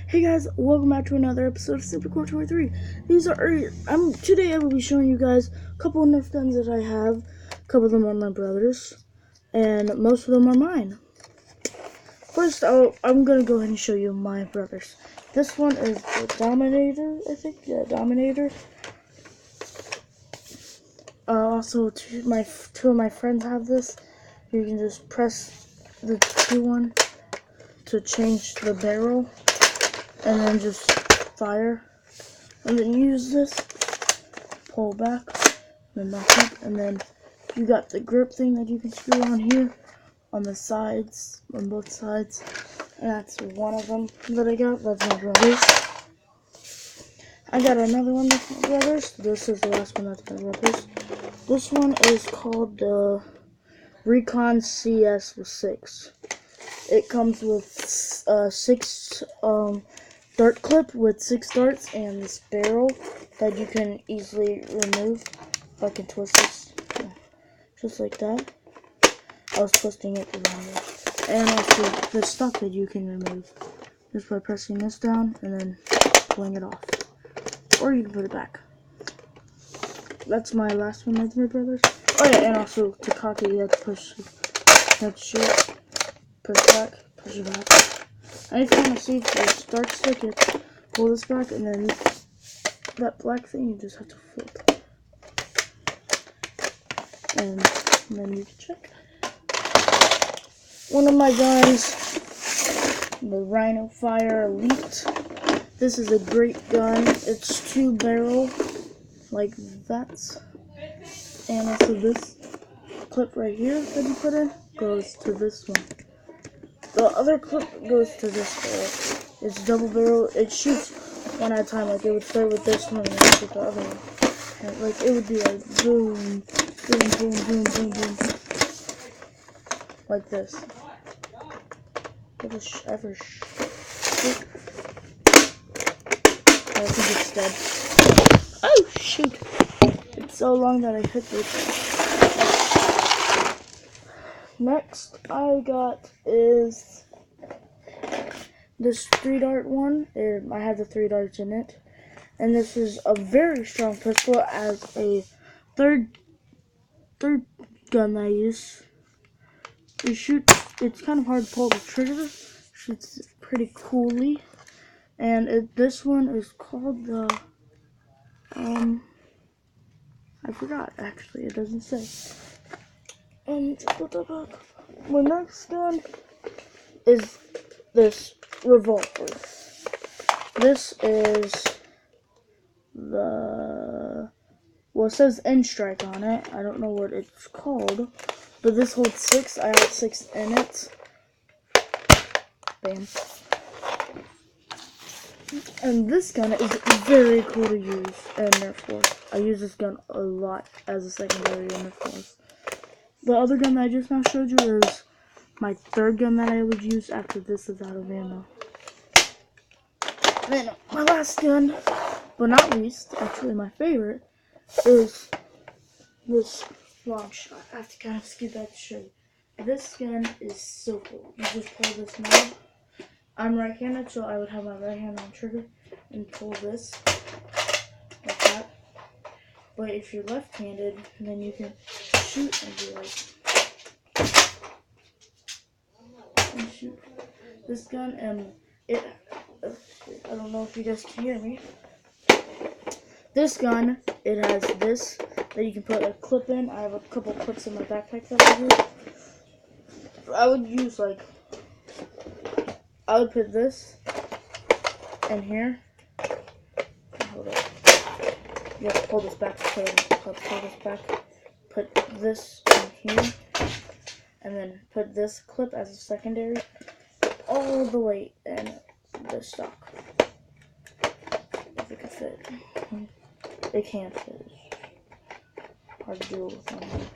Hey guys, welcome back to another episode of Supercore 23. Today I will be showing you guys a couple of Nerf guns that I have. A couple of them are my brother's, and most of them are mine. First, I'm gonna go ahead and show you my brother's. This one is the Dominator, I think. Yeah, Dominator. Also, two of my friends have this. You can just press the T1 to change the barrel, and then just fire, and then use this, pull back, and then back up, and then you got the grip thing that you can screw on here, on the sides, on both sides, and that's one of them that I got. That's my brother's. I got another one that's my brother's. This is the last one that's my brother's. This one is called the Recon CS with 6. It comes with 6 dart clip with 6 darts and this barrel that you can easily remove. If I can twist this, just like that. I was twisting it the wrong way. And also the stock that you can remove just by pressing this down and then pulling it off. Or you can put it back. That's my last one, that's my brother's. Oh yeah, and also to cock it, you have to push, shoot, push back, push it back. And if you want to see the start stick, you have to pull this back, and then that black thing, you just have to flip. And then you can check. One of my guns, the Rhino Fire Elite. This is a great gun. It's 2 barrel, like that. And also this clip right here that you put in goes to this one. The other clip goes to this barrel. It's double barrel. It shoots one at a time. Like it would start with this one and then shoot the other one. And like it would be like boom, boom, boom, boom, boom, boom, like this. Ever shoot? I think it's dead. Oh shoot! It's so long that I hit this. Next I got is this 3 dart one. I have the 3 darts in it. And this is a very strong pistol as a third gun that I use. It's kind of hard to pull the trigger. Shoots pretty coolly. And this one is called the, I forgot actually, it doesn't say. My next gun is this revolver. This is it says N-Strike on it. I don't know what it's called, but this holds 6. I have 6 in it. Bam. And this gun is very cool to use in Nerf Wars. I use this gun a lot as a secondary in Nerf Wars. The other gun that I just now showed you is my 3rd gun that I would use after this is out of ammo. Then my last gun, but not least, actually my favorite, is this long shot. I have to kind of skip back to show you. This gun is so cool. You just pull this knob. I'm right-handed, so I would have my right hand on trigger and pull this like that. But if you're left-handed, then you can shoot and be like, and shoot this gun, and I don't know if you guys can hear me. This gun, it has this that you can put a clip in. I have a couple clips in my backpack that I use. I would put this in here. Hold it. You have to pull this back to put it in. Pull this back. Put this in here. And then put this clip as a secondary. All the way in the stock. If it can fit. It can't fit. Hard to do it with one hand.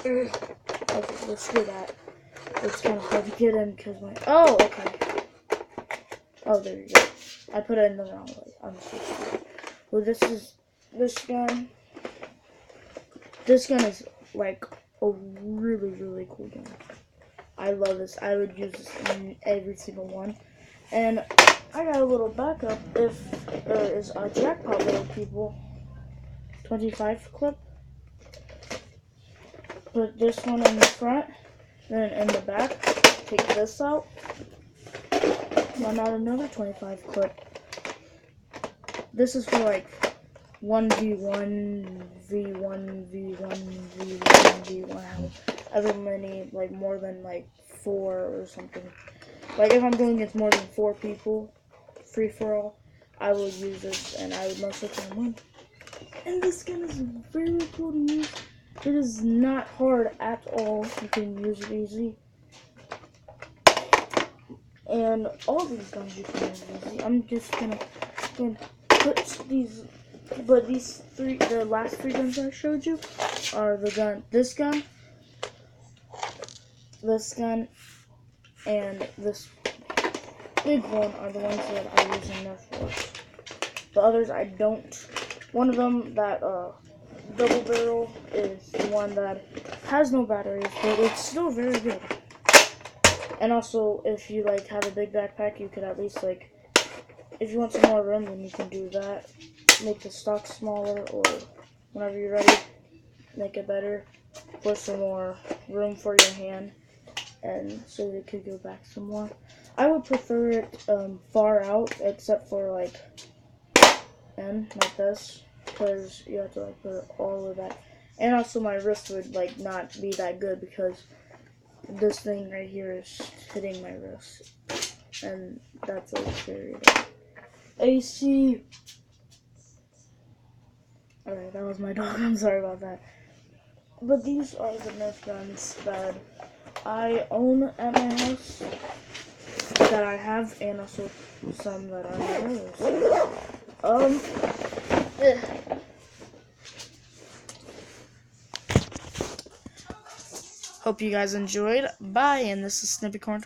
Okay, let's do that. It's kind of hard to get in because my... Oh, okay. Oh, there you go. I put it in the wrong way. I'm so sorry. Well, this gun. This gun is like a really, really cool gun. I love this. I would use this in every single one. And I got a little backup if there is a jackpot little people. 25 clip. Put this one in the front, then in the back, take this out. Run out another 25 clip. This is for like 1v1, v1, v1, v1, v1, however many, like more than like 4 or something. Like if I'm going against more than 4 people, free for all, I will use this and I would most likely win. And this gun is very cool to use. It is not hard at all. You can use it easy. And all these guns you can use easy. I'm just gonna put these, but these three, the last 3 guns I showed you are the gun, this gun, and this big one are the ones that I use in Nerf wars. The others I don't. One of them, that double barrel, is the one that has no batteries, but it's still very good. And also, if you like have a big backpack, you could at least like, if you want some more room, then you can do that. Make the stock smaller, or whenever you're ready, make it better. Put some more room for your hand, and so it could go back some more. I would prefer it far out, except for like like this, because you have to like put it all the way back. And also my wrist would like not be that good because this thing right here is hitting my wrist, and that's like scary. AC. Alright, that was my dog. I'm sorry about that. But these are the Nerf guns that I own at my house, that I have, and also some that are my others. Hope you guys enjoyed. Bye, and this is Snippy Corn.